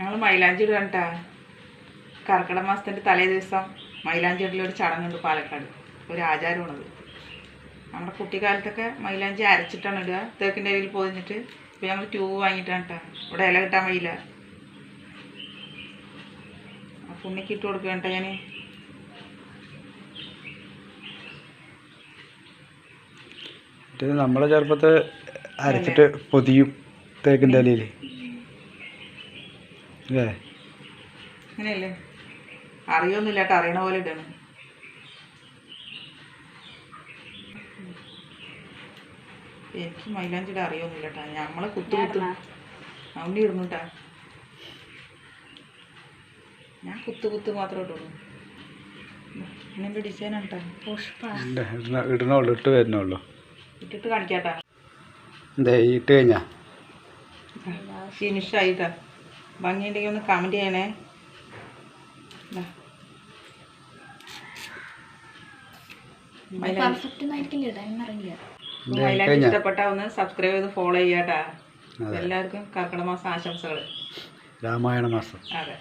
ഞങ്ങൾ മൈലാഞ്ചി ഇടുക കേട്ടാ. കർക്കിടക മാസത്തിൻ്റെ തലേ ദിവസം മൈലാഞ്ചി ഇടലൊരു ചടങ്ങുണ്ട് പാലക്കാട്. ഒരു ആചാരമാണത്. നമ്മുടെ കുട്ടിക്കാലത്തൊക്കെ മൈലാഞ്ചി അരച്ചിട്ടാണ് ഇടുക, തേക്കിൻ്റെ ഇലയിൽ പൊതിഞ്ഞിട്ട്. ഇപ്പോൾ ഞങ്ങൾ ട്യൂബ് വാങ്ങിയിട്ടാണ് കേട്ടോ. ഇവിടെ ഇല കിട്ടാൻ വഴിയില്ല. ആ പുണ്ണിക്ക് ഇട്ട് കൊടുക്കുക കേട്ടോ ഞാൻ. നമ്മളെ ചെറുപ്പത്തിൽ അരച്ചിട്ട് പൊതിയും തേക്കിൻ്റെ ഇലയിൽ അല്ലേ? അങ്ങനെയല്ലേ? അറിയൊന്നുമില്ല കേട്ടോ, അറിയണ പോലെ ഇടണം. എനിക്ക് മൈലാഞ്ചിയുടെ അറിയൊന്നുമില്ല കേട്ടോ. നമ്മളെ കുത്തും അവണ്ടി ഇടുന്നു കേട്ടാ. ഞാൻ കുത്ത് മാത്രമേ ഇട്ടുള്ളൂ. ഇങ്ങനത്തെ ഡിസൈനാണ് കേട്ടോ. പുഷ്പ ഇടണുള്ളൂ, ഇട്ട് വരുന്നുള്ളൂ. ഇട്ടിട്ട് കാണിക്കാട്ടാ. എന്താ ഇട്ട് കഴിഞ്ഞാ ഫിനിഷായിട്ടാ. ഭംഗിയുണ്ടെങ്കിൽ ഒന്ന് കമൻറ്റ് ചെയ്യണേ. മൈലാഞ്ചി ഇഷ്ടപ്പെട്ട ഒന്ന് സബ്സ്ക്രൈബ് ചെയ്ത് ഫോളോ ചെയ്യാട്ടാ. എല്ലാവർക്കും കർക്കിടക മാസം ആശംസകൾ. രാമായണ മാസം. അതെ.